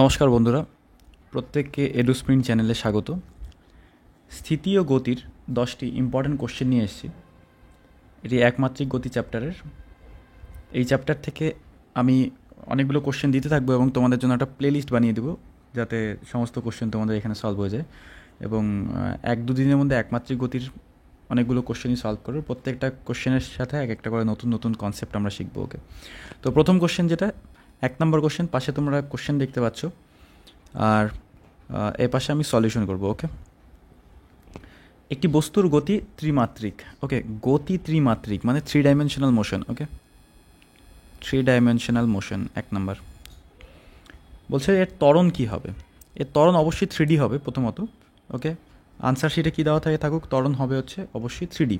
নমস্কার বন্ধুরা, প্রত্যেককে এডুস্প্রিন্ট চ্যানেলে স্বাগত। স্থিতি ও গতির 10টি ইম্পর্ট্যান্ট কোশ্চেন নিয়ে এসেছি। এটি একমাত্রিক গতি চ্যাপ্টারের। এই চ্যাপ্টার থেকে আমি অনেকগুলো কোশ্চেন দিতে থাকবো এবং তোমাদের জন্য একটা প্লেলিস্ট বানিয়ে দেবো, যাতে সমস্ত কোশ্চেন তোমাদের এখানে সলভ হয়ে যায়। এবং 1-2 দিনের মধ্যে একমাত্রিক গতির অনেকগুলো কোশ্চেনই সলভ করবো। প্রত্যেকটা কোশ্চেনের সাথে এক একটা করে নতুন নতুন কনসেপ্ট আমরা শিখবো। ওকে, তো প্রথম কোশ্চেন, যেটা 1 নম্বর কোশ্চেন, পাশে তোমরা কোশ্চেন দেখতে পাচ্ছ আর এর পাশে আমি সলিউশন করব। ওকে, একটি বস্তুর গতি ত্রিমাত্রিক। ওকে, গতি ত্রিমাত্রিক মানে 3 ডাইমেনশনাল মোশন। ওকে, 3 ডাইমেনশনাল মোশন 1 নাম্বার। বলছে এর ত্বরণ কী হবে? এর ত্বরণ অবশ্যই 3D হবে প্রথমত। ওকে, আনসার শিটে কী দেওয়া থাকে থাকুক, ত্বরণ হবে হচ্ছে অবশ্যই 3D।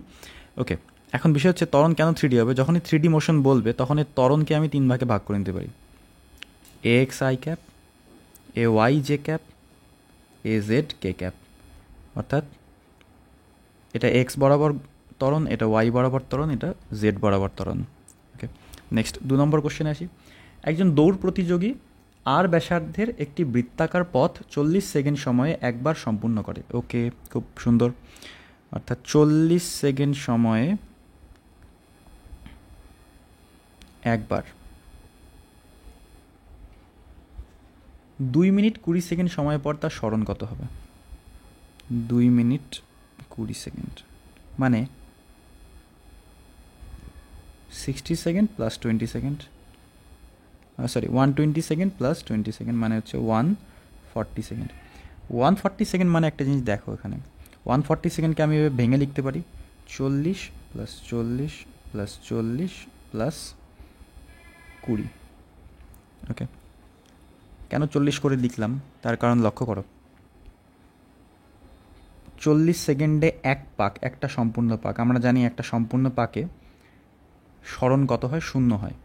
ওকে, এখন বিষয় হচ্ছে ত্বরণ কেন 3D হবে? যখনই 3D মোশন বলবে তখন এর ত্বরণকে আমি 3 ভাগে ভাগ করে নিতে পারি। AX I cap, AY J cap, AZ K cap. অর্থাৎ এটা এক্স বরাবর ত্বরণ, এটা ওয়াই বরাবর ত্বরণ, এটা জেড বরাবর ত্বরণ। ওকে, নেক্সট 2 নম্বর কোশ্চেনে আসি। একজন দৌড় প্রতিযোগী আর ব্যাসার্ধের একটি বৃত্তাকার পথ 40 সেকেন্ড সময়ে একবার সম্পূর্ণ করে। ওকে, খুব সুন্দর। অর্থাৎ 40 সেকেন্ড সময়ে একবার। 2 মিনিট 20 সেকেন্ড সময় পর তার স্মরণ কত হবে? 2 মিনিট 20 সেকেন্ড মানে 60 second plus 20 second, 120 second plus 20 second মানে হচ্ছে 140 সেকেন্ড। 140 সেকেন্ড মানে একটা জিনিস দেখো, এখানে 140 সেকেন্ডকে আমি এভাবে ভেঙে লিখতে পারি 40 প্লাস 40 প্লাস 40 প্লাস 20। ওকে, কেন 40 করে লিখলাম তার কারণ লক্ষ্য করো। 40 সেকেন্ডে এক পাক, একটা সম্পূর্ণ পাক। আমরা জানি একটা সম্পূর্ণ পাকে স্মরণ কত হয়? 0 হয়।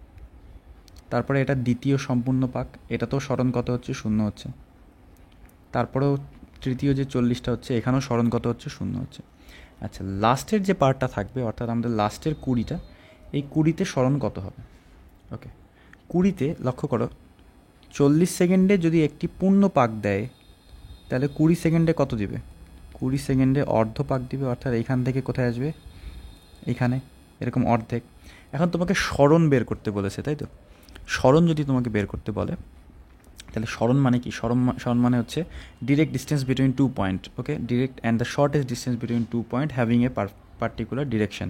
তারপরে এটা দ্বিতীয় সম্পূর্ণ পাক, এটাতেও স্মরণ কত হচ্ছে? 0 হচ্ছে। তারপরেও তৃতীয় যে 40টা হচ্ছে, এখানেও স্মরণ কত হচ্ছে? 0 হচ্ছে। আচ্ছা, লাস্টের যে পার্টটা থাকবে, অর্থাৎ আমাদের লাস্টের 20টা, এই 20তে স্মরণ কত হবে? ওকে, 20তে লক্ষ্য করো, 40 সেকেন্ডে যদি একটি পূর্ণ পাক দেয় তাহলে 20 সেকেন্ডে কত দিবে? 20 সেকেন্ডে অর্ধ পাক দিবে। অর্থাৎ এইখান থেকে কোথায় আসবে? এইখানে, এরকম অর্ধেক। এখন তোমাকে স্মরণ বের করতে বলেছে, তাই তো? স্মরণ যদি তোমাকে বের করতে বলে তাহলে স্মরণ মানে কি? স্মরণ মানে হচ্ছে direct distance between 2 point. Okay, direct and the shortest distance between 2 point having a particular direction.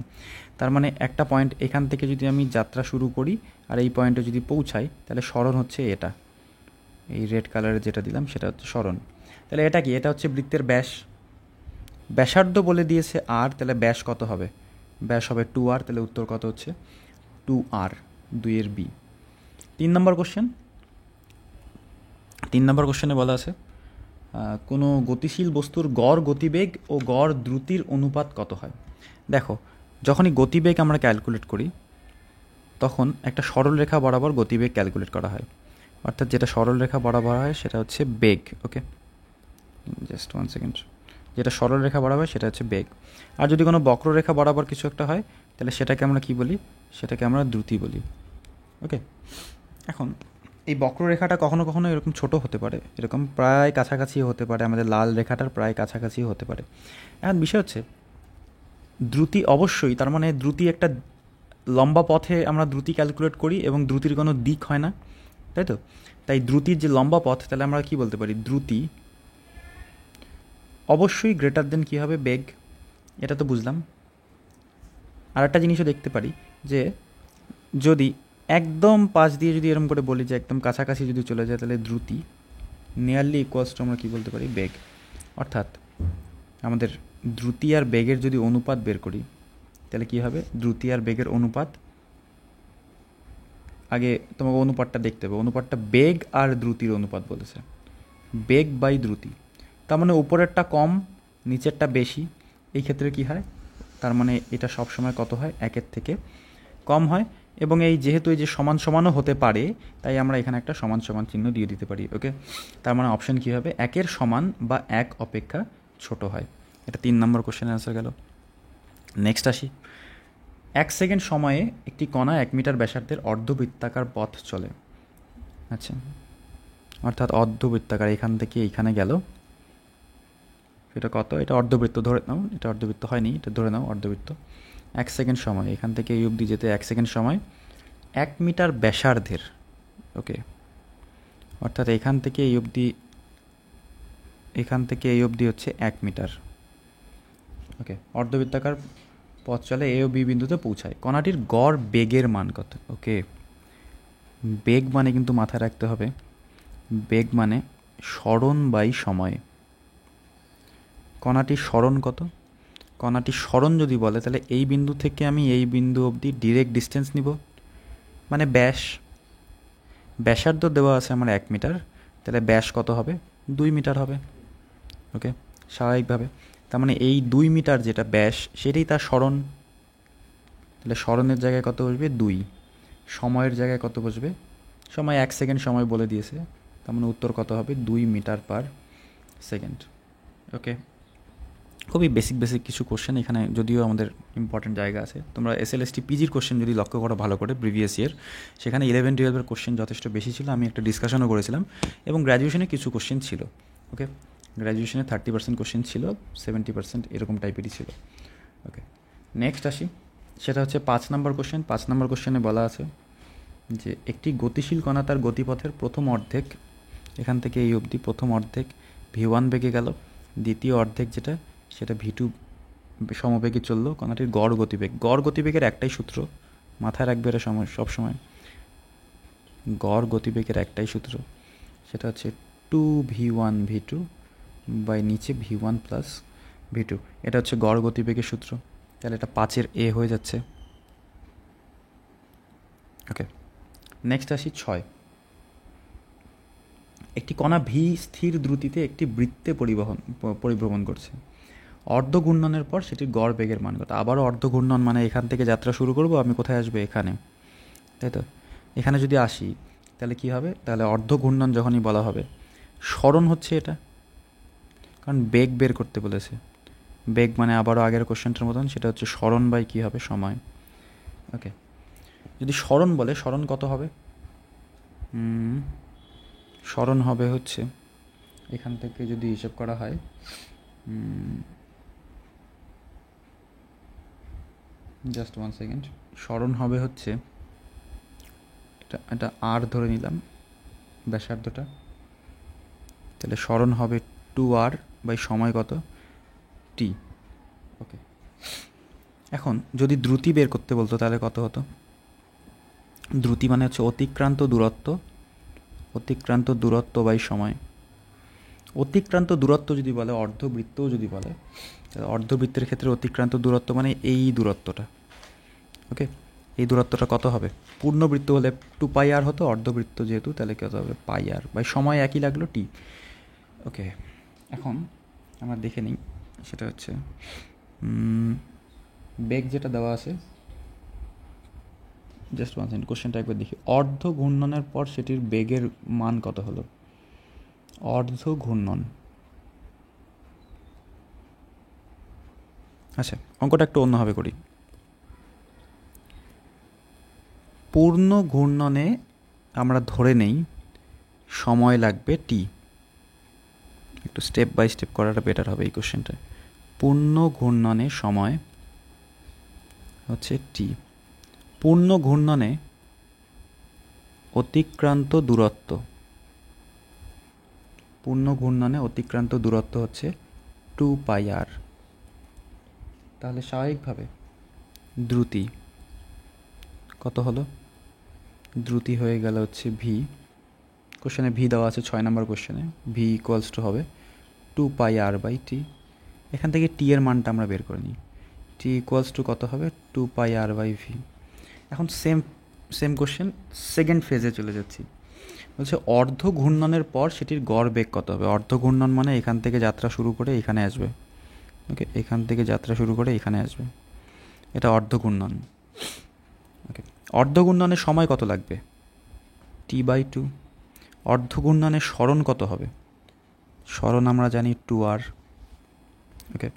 তার মানে একটা পয়েন্ট এখান থেকে যদি আমি যাত্রা শুরু করি আর এই পয়েন্টে যদি পৌঁছাই তাহলে স্মরণ হচ্ছে এটা, এই রেড কালারের যেটা দিলাম সেটা হচ্ছে স্মরণ। তাহলে এটা কি? এটা হচ্ছে বৃত্তের ব্যাস। ব্যাসার্ধ বলে দিয়েছে আর, তাহলে ব্যাস কত হবে? ব্যাস হবে 2r। তাহলে উত্তর কত হচ্ছে? 2r, 2 B। 3 নম্বর কোশ্চেন। 3 নম্বর কোশ্চেনে বলা আছে কোনো গতিশীল বস্তুর গড় গতিবেগ ও গড় দ্রুতির অনুপাত কত হয়? দেখো, যখনই গতিবেগ আমরা ক্যালকুলেট করি তখন একটা সরলরেখা বরাবর গতিবেগ ক্যালকুলেট করা হয়। অর্থাৎ যেটা সরলরেখা বরাবর হয় সেটা হচ্ছে বেগ। ওকে, জাস্ট 1 সেকেন্ড। যেটা সরলরেখা বরাবর সেটা হচ্ছে বেগ। আর যদি কোনো বক্ররেখা বরাবর কিছু একটা হয় তাহলে সেটাকে আমরা কি বলি? সেটাকে আমরা দ্রুতি বলি। ওকে, এখন এই বক্ররেখাটা কখনো কখনো এরকম ছোট হতে পারে, এরকম প্রায় কাছাকাছি হতে পারে, আমাদের লাল রেখাটার প্রায় কাছাকাছি হতে পারে। এখন বিষয় হচ্ছে দ্রুতি অবশ্যই, তার মানে দ্রুতি একটা লম্বা পথে আমরা দ্রুতি ক্যালকুলেট করি এবং দ্রুতির কোনো দিক হয় না, তাই তো? তাই দ্রুতির যে লম্বা পথ, তাহলে আমরা কি বলতে পারি? দ্রুতি অবশ্যই গ্রেটার দেন কী হবে? বেগ। এটা তো বুঝলাম। আর একটা জিনিসও দেখতে পারি যে যদি একদম পাশ দিয়ে যদি এরকম করে বলি যে একদম কাছাকাছি যদি চলে যায় তাহলে দ্রুতি নিয়ারলি ইকুয়ালস টু আমরা কী বলতে পারি? বেগ। অর্থাৎ আমাদের দ্রুতি আর বেগের যদি অনুপাত বের করি তাহলে কী হবে? দ্রুতি আর বেগের অনুপাত, আগে তোমাকে অনুপাতটা দেখতে হবে। অনুপাতটা বেগ আর দ্রুতির অনুপাত বলেছে, বেগ বাই দ্রুতি। তার মানে উপরেরটা কম, নিচেরটা বেশি। এই ক্ষেত্রে কী হয়? তার মানে এটা সবসময় কত হয়? 1-এর থেকে কম হয়। এবং এই যেহেতু এই যে সমান সমানও হতে পারে, তাই আমরা এখানে একটা সমান সমান চিহ্ন দিয়ে দিতে পারি। ওকে, তার মানে অপশন কী হবে? 1-এর সমান বা 1 অপেক্ষা ছোট হয়। এটা 3 নম্বর কোশ্চেনের অ্যান্সার গেল। নেক্সট আসি। 1 সেকেন্ড সময়ে একটি কণা 1 মিটার ব্যাসার্ধের অর্ধবৃত্তাকার পথ চলে। আচ্ছা, অর্থাৎ অর্ধবৃত্তাকার এখান থেকে এইখানে গেল, এটা কত? এটা অর্ধবৃত্ত ধরে নাও, এটা অর্ধবৃত্ত হয়নি, এটা ধরে নাও অর্ধবৃত্ত। 1 সেকেন্ড সময়, এখান থেকে এই অবধি যেতে 1 সেকেন্ড সময়, 1 মিটার ব্যাসার্ধের। ওকে, অর্থাৎ এখান থেকে এই অবধি হচ্ছে 1 মিটার। ওকে, অর্ধবৃত্তাকার পথ চলে এ ও বি বিন্দুতে পৌঁছায়। কণাটির গড় বেগের মান কত? ওকে, বেগ মানে কিন্তু মাথায় রাখতে হবে, বেগ মানে সরণ বাই সময়। কণাটির সরণ কত? কণাটির সরণ যদি বলে তাহলে এই বিন্দু থেকে আমি এই বিন্দু অবধি ডিরেক্ট ডিস্টেন্স নিব, মানে ব্যাসার্ধ দেওয়া আছে আমার 1 মিটার, তাহলে ব্যাস কত হবে? 2 মিটার হবে। ওকে, স্বাভাবিকভাবে তার মানে এই 2 মিটার যেটা ব্যাস সেটাই তার সরণ, তাহলে সরণের জায়গায় কত বসবে? 2। সময়ের জায়গায় কত বসবে? সময় 1 সেকেন্ড সময় বলে দিয়েছে, তার মানে উত্তর কত হবে? 2 মিটার পার সেকেন্ড। ওকে, খুবই বেসিক কিছু কোশ্চেন এখানে, যদিও আমাদের ইম্পর্টেন্ট জায়গা আছে। তোমরা এসএলএসটি পিজির কোশ্চেন যদি লক্ষ্য করো ভালো করে প্রিভিয়াস ইয়ার, সেখানে 11-12 কোশ্চেন যথেষ্ট বেশি ছিল, আমি একটা ডিসকাশনও করেছিলাম, এবং গ্র্যাজুয়েশনে কিছু কোশ্চেন ছিল। ওকে, গ্র্যাজুয়েশনে 30% কোশ্চেন ছিল, 70% এরকম টাইপেরই ছিল। ওকে, নেক্সট আসি, সেটা হচ্ছে 5 নম্বর কোশ্চেন। 5 নম্বর কোশ্চেনে বলা আছে যে একটি গতিশীল কণা তার গতিপথের প্রথম অর্ধেক, এখান থেকে এই অবধি প্রথম অর্ধেক v1 বেগে গেল, দ্বিতীয় অর্ধেক যেটা সেটা v2 সমবেগে চললো। কণাটির গড় গতিবেগ, গড় গতিবেগের একটাই সূত্র, মাথায় রাখবে এটা সবসময়, গড় গতিবেগের একটাই সূত্র, সেটা হচ্ছে 2v1 v2 বাই নিচে v1 প্লাস v2। এটা হচ্ছে গড় গতিবেগের সূত্র, তাহলে এটা 5-এর এ হয়ে যাচ্ছে। ওকে, নেক্সট আসি 6। একটি কণা ভি স্থির দ্রুতিতে একটি বৃত্তে পরিভ্রমণ করছে। অর্ধ ঘূর্ণনের পর সেটির গড় বেগের মান কত? আবারও অর্ধ ঘূর্ণন মানে এখান থেকে যাত্রা শুরু করব, আমি কোথায় আসবো? এখানে, তাই তো? এখানে যদি আসি তাহলে কি হবে? তাহলে অর্ধ ঘূর্ণন যখনই বলা হবে, সরণ হচ্ছে এটা, কারণ বেগ বের করতে বলেছে। বেগ মানে আবারও আগের কোশ্চেনটার মতন, সেটা হচ্ছে সরণ বাই কী হবে? সময়। ওকে, যদি সরণ বলে, সরণ কত হবে? সরণ হবে হচ্ছে, এখান থেকে যদি হিসাব করা হয়, জাস্ট 1 সেকেন্ড, সরণ হবে হচ্ছে এটা আর ধরে নিলাম ব্যাসার্ধটা, তাহলে সরণ হবে 2r বাই সময় কত? t। ওকে, এখন যদি দ্রুতি বের করতে বলতো তাহলে কত হতো? দ্রুতি মানে হচ্ছে অতিক্রান্ত দূরত্ব বাই সময়। অতিক্রান্ত দূরত্ব যদি বলে, অর্ধবৃত্তও যদি বলে, তাহলে অর্ধবৃত্তের ক্ষেত্রে অতিক্রান্ত দূরত্ব মানে এই দূরত্বটা। ওকে, এই দূরত্বটা কত হবে? পূর্ণবৃত্ত হলে 2πr হতো, অর্ধবৃত্ত যেহেতু তাহলে কত হবে? πr বাই সময় একই লাগলো t। ওকে, এখন আমরা দেখে নিই, সেটা হচ্ছে বেগ যেটা দেওয়া আছে, জাস্ট 1 সেকেন্ড, কোশ্চেনটা একবার দেখি। অর্ধ ঘূর্ণনের পর সেটির বেগের মান কত হলো? অর্ধ ঘূর্ণন, আচ্ছা অঙ্কটা একটু অন্যভাবে করি। পূর্ণ ঘূর্ণনে আমরা ধরে নেই সময় লাগবে টি, একটু স্টেপ বাই স্টেপ করাটা বেটার হবে এই কোশ্চেনটা। পূর্ণ ঘূর্ণনে সময় হচ্ছে টি, পূর্ণ ঘূর্ণনে অতিক্রান্ত দূরত্ব, পূর্ণ ঘূর্ণনে অতিক্রান্ত দূরত্ব হচ্ছে 2πr। তাহলে স্বাভাবিকভাবে দ্রুতি কত হলো? দ্রুতি হয়ে গেল হচ্ছে ভি, কোশ্চেনে ভি দেওয়া আছে 6 নম্বর কোশ্চেনে, ভি ইকুয়ালস টু হবে 2πr বাই টি। এখান থেকে টি এর মানটা আমরা বের করে নিই, টি ইকুয়ালস টু কত হবে? 2πr by V. এখন সেম কোশ্চেন সেকেন্ড ফেজে চলে যাচ্ছি, বলছে অর্ধ ঘূর্ণনের পর সেটির গড় বেগ কত হবে? অর্ধ ঘূর্ণন মানে এখান থেকে যাত্রা শুরু করে এখানে আসবে। ওকে, এখান থেকে যাত্রা শুরু করে এখানে আসবে, এটা অর্ধ ঘূর্ণন। ওকে, অর্ধ ঘূর্ণনের সময় কত লাগবে? t/2। অর্ধ ঘূর্ণনের সরণ কত হবে? সরণ আমরা জানি 2r। ওকে,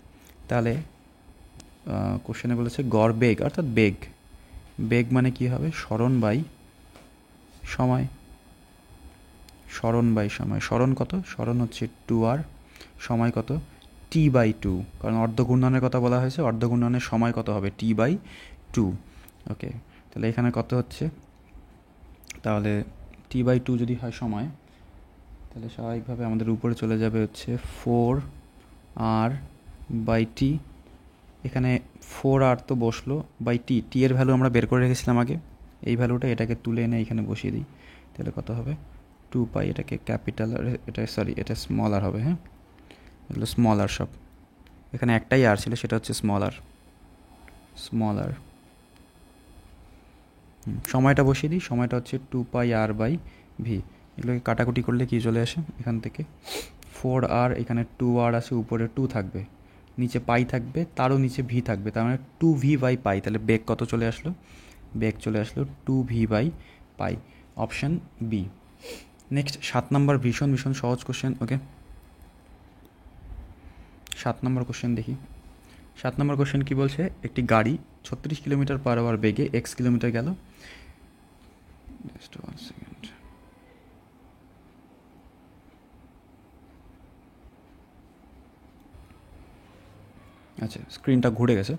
তাহলে কোশ্চেনে বলেছে গড় বেগ, অর্থাৎ বেগ মানে কি হবে? সরণ বাই সময়। সরণ বাই সময়। সরণ কত? সরণ হচ্ছে 2r, সময় কত? t/2, কারণ অর্ধঘূর্ণনের কথা বলা হয়েছে, অর্ধঘূর্ণনের সময় কত হবে? t/2। ওকে, তাহলে এখানে কত হচ্ছে? তাহলে t/2 যদি হয় সময়, তাহলে স্বাভাবিকভাবে আমাদের উপরে চলে যাবে হচ্ছে 4r/t। এখানে 4r তো বসলো বাই t, t এর ভ্যালু আমরা বের করে রেখেছিলাম আগে, এই ভ্যালুটা এটাকে তুলে এনে এখানে বসিয়ে দিই, তাহলে কত হবে? 2π, এটাকে ক্যাপিটাল আর এটা স্মল আর হবে। হ্যাঁ, এগুলো স্মল আর সব, এখানে একটাই আর ছিল, সেটা হচ্ছে স্মল আর। সময়টা বসিয়ে দিই, সময়টা হচ্ছে 2πr/v। এগুলোকে কাটাকুটি করলে কি চলে আসে এখান থেকে? 4r, এখানে 2r আছে, উপরে 2 থাকবে, নিচে পাই থাকবে, তারও নিচে ভি থাকবে, তার মানে 2v/π। তাহলে বেগ কত চলে আসলো? বেগ চলে আসলো 2v/π, অপশান বি। নেক্সট 7 নম্বর, ভীষণ ভীষণ সহজ কোশ্চেন। ওকে, 7 নম্বর কোশ্চেন দেখি। 7 নম্বর কোশ্চেন কী বলছে? একটি গাড়ি 36 কিলোমিটার/আওয়ার বেগে x কিলোমিটার গেল। Just 1 second. আচ্ছা, স্ক্রিনটা ঘুরে গেছে।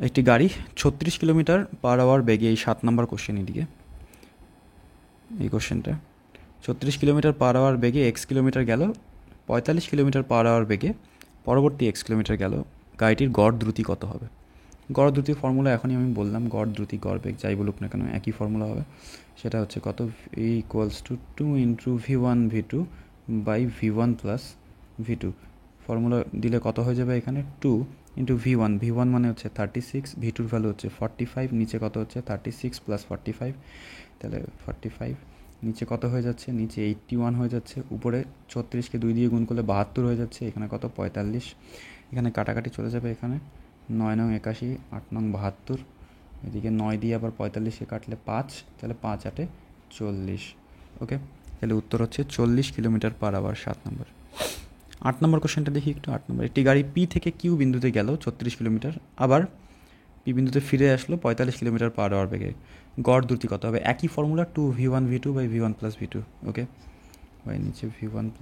একটি গাড়ি 36 কিলোমিটার/আওয়ার বেগে, এই 7 নম্বর কোশ্চেন দিকে, এই কোশ্চেনটা 36 কিলোমিটার/আওয়ার বেগে x কিলোমিটার গেল, 45 কিলোমিটার/আওয়ার বেগে পরবর্তী x কিলোমিটার গেল, গাড়িটির গড় দ্রুতি কত হবে? গড় দ্রুতির ফর্মুলা এখনই আমি বললাম, গড় দ্রুতি গড় বেগ যাই বলুক না কেন একই ফর্মুলা হবে। সেটা হচ্ছে কত? v=2 × v1/v1 + v2। ফর্মুলা দিলে কত হয়ে যাবে এখানে? 2 × v1 মানে হচ্ছে 36, v2-র ভ্যালু হচ্ছে 45, নিচে কত হচ্ছে? 36 + 45, তাহলে 45, নিচে কত হয়ে যাচ্ছে? নিচে 81 হয়ে যাচ্ছে, উপরে 36কে 2 দিয়ে গুণ করলে 72 হয়ে যাচ্ছে, এখানে কত? 45। এখানে কাটাকাটি চলে যাবে, এখানে 9 নং 81, 8 নং 72, এদিকে 9 দিয়ে আবার 45কে কাটলে 5, তাহলে 5 8 40। ওকে, তাহলে উত্তর হচ্ছে 40 কিলোমিটার/আওয়ার, 7 নম্বর। 8 নম্বর কোশ্চেনটা দেখি একটু। 8 নম্বর, একটি গাড়ি পি থেকে কিউ বিন্দুতে গেল 36 কিলোমিটার, আবার পি বিন্দুতে ফিরে আসলো 45 কিলোমিটার/আওয়ার বেগে, গড় দ্রুতি কত হবে? একই formula, 2v1v2/v1 + v2। Okay, by নিচে v1 +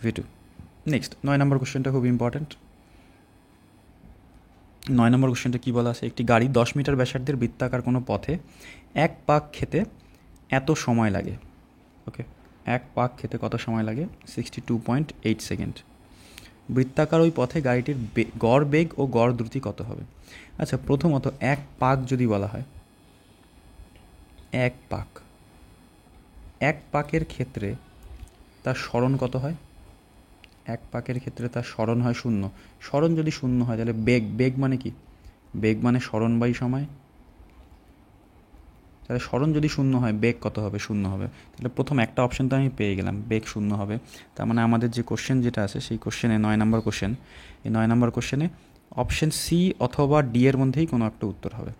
v2। নেক্সট 9 নম্বর কোশ্চেনটা খুব ইম্পর্ট্যান্ট। 9 নম্বর কোশ্চেনটা কী বলা আছে? একটি গাড়ি 10 মিটার ব্যাসার্ধের বৃত্তাকার কোনো পথে এক পাক খেতে এত সময় লাগে। ওকে, এক পাক খেতে কত সময় লাগে? 62.8 সেকেন্ড। বৃত্তাকার ওই পথে গাড়িটির গড় বেগ ও গড় দ্রুতি কত হবে? আচ্ছা, প্রথমত এক পাক যদি বলা হয়, এক পাকের ক্ষেত্রে তার সরণ কত হয়? এক পাকের ক্ষেত্রে তার সরণ হয় 0। সরণ যদি 0 হয়, তাহলে বেগ মানে কি? বেগ মানে সরণ বাই সময়। তাহলে সরণ যদি 0 হয়, বেগ কত হবে? 0 হবে। তাহলে প্রথম একটা অপশান তো আমি পেয়ে গেলাম, বেগ 0 হবে। তার মানে আমাদের যে কোশ্চেন যেটা আছে, সেই কোশ্চেনে 9 নম্বর কোশ্চেন, এই 9 নম্বর কোশ্চেনে অপশান সি অথবা ডি এর মধ্যেই কোনো একটা উত্তর হবে।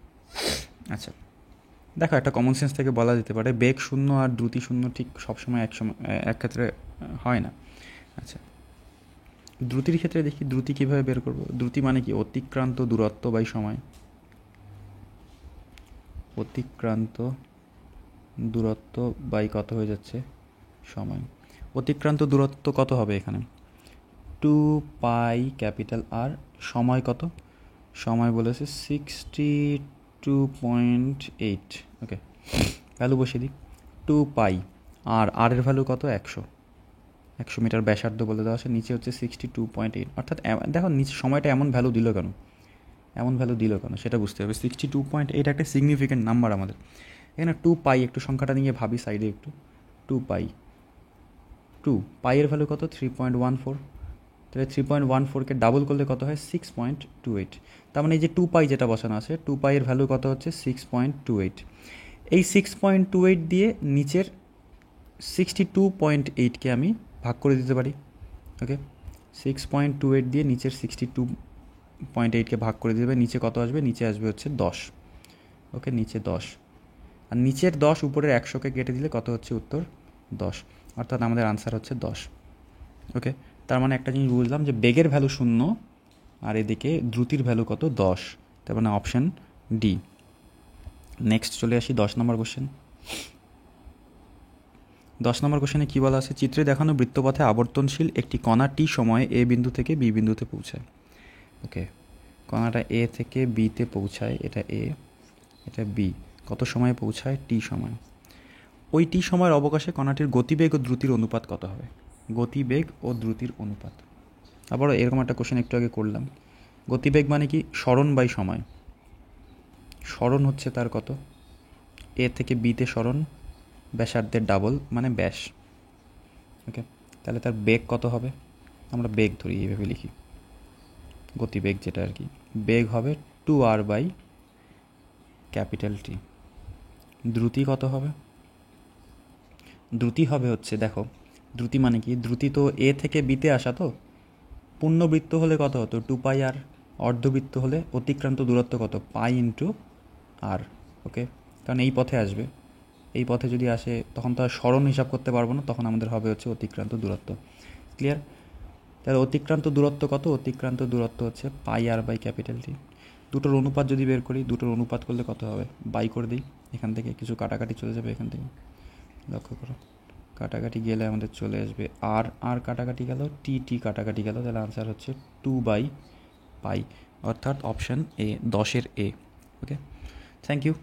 আচ্ছা, দেখো, একটা কমন সেন্স থেকে বলা যেতে পারে বেগ 0 আর দ্রুতি 0 ঠিক সবসময় এক ক্ষেত্রে হয় না। আচ্ছা, দ্রুতির ক্ষেত্রে দেখি দ্রুতি কীভাবে বের করব। দ্রুতি মানে কি? অতিক্রান্ত দূরত্ব বাই সময়। অতিক্রান্ত দূরত্ব বাই কত হয়ে যাচ্ছে? সময়। অতিক্রান্ত দূরত্ব কত হবে এখানে? 2π R। সময় কত? সময় বলেছে 62.8। ওকে, ভ্যালু বসিয়ে দিই, 2π আর এর ভ্যালু কত? 100 মিটার ব্যাসার্ধ বলে দেওয়া আছে, নিচে হচ্ছে 62.8। অর্থাৎ দেখো নিচে সময়টা এমন ভ্যালু দিল কেন, সেটা বুঝতে হবে। 62.8 একটা সিগনিফিক্যান্ট নাম্বার আমাদের। এখানে 2π, একটু সংখ্যাটা নিয়ে ভাবি সাইডে একটু। 2π এর ভ্যালু কত? 3.14। তাহলে 3.14কে ডাবল করলে কত হয়? 6.28। তার মানে এই যে 2π যেটা বসানো আছে, 2π এর ভ্যালু কত হচ্ছে? 6.28। এই 6.28 দিয়ে নিচের 62.8কে আমি ভাগ করে দিতে পারি। ওকে, 6.28 দিয়ে নিচের 62.8কে ভাগ করে দেবে, নিচে কত আসবে? নিচে আসবে হচ্ছে 10। ওকে, নিচে 10, আর নিচের 10 উপরের 100কে কেটে দিলে কত হচ্ছে? উত্তর 10। অর্থাৎ আমাদের আনসার হচ্ছে 10। ওকে, তার মানে একটা জিনিস বুঝলাম যে বেগের ভ্যালু 0 আর এদিকে দ্রুতির ভ্যালু কত? 10। তার মানে অপশান ডি। নেক্সট চলে আসি 10 নম্বর কোশ্চেন। 10 নম্বর কোশ্চেনে কী বলা আছে, চিত্রে দেখানো বৃত্তপথে আবর্তনশীল একটি কণা টি সময়ে এ বিন্দু থেকে বি বিন্দুতে পৌঁছায়। ওকে, কণাটা এ থেকে বিতে পৌঁছায়, এটা এ, এটা বি, কত সময়ে পৌঁছায়? টি সময়। ওই টি সময়ের অবকাশে কণাটির গতিবেগ ও দ্রুতির অনুপাত কত হবে? গতিবেগ ও দ্রুতির অনুপাত। আবারও এরকম একটা কোশ্চেন একটু আগে করলাম। গতিবেগ মানে কি? স্মরণ বাই সময়। স্মরণ হচ্ছে তার কত? এ থেকে বিতে স্মরণ, ব্যাসার্ধের ডাবল মানে ব্যাস। ওকে, তাহলে তার বেগ কত হবে? আমরা বেগ ধরি, এইভাবে লিখি, গতিবেগ যেটা আর কি, বেগ হবে 2r বাই ক্যাপিটাল টি। দ্রুতি কত হবে? দ্রুতি হবে হচ্ছে, দেখো দ্রুতি মানে কি? দ্রুতি তো এ থেকে বিতে আসা, তো পূর্ণবৃত্ত হলে কত হতো? 2π আর, অর্ধবৃত্ত হলে অতিক্রান্ত দূরত্ব কত? পাই ইন্টু আর। ওকে, কারণ এই পথে আসবে, এই পথে যদি আসে তখন তো আর স্মরণ হিসাব করতে পারবো না, তখন আমাদের হবে হচ্ছে অতিক্রান্ত দূরত্ব। ক্লিয়ার? তাহলে অতিক্রান্ত দূরত্ব কত? অতিক্রান্ত দূরত্ব হচ্ছে পাই আর বাই ক্যাপিটাল টি। দুটোর অনুপাত যদি বের করি, দুটোর অনুপাত করলে কত হবে? বাই করে দিই, এখান থেকে কিছু কাটাকাটি চলে যাবে, এখান থেকে লক্ষ্য করো, কাটাকাটি গেলে আমাদের চলে আসবে আর, আর কাটাকাটি গেল, টি টি কাটাকাটি গেল, তাহলে আনসার হচ্ছে 2/π, অর্থাৎ অপশান এ, 10-এর এ। Okay, thank you.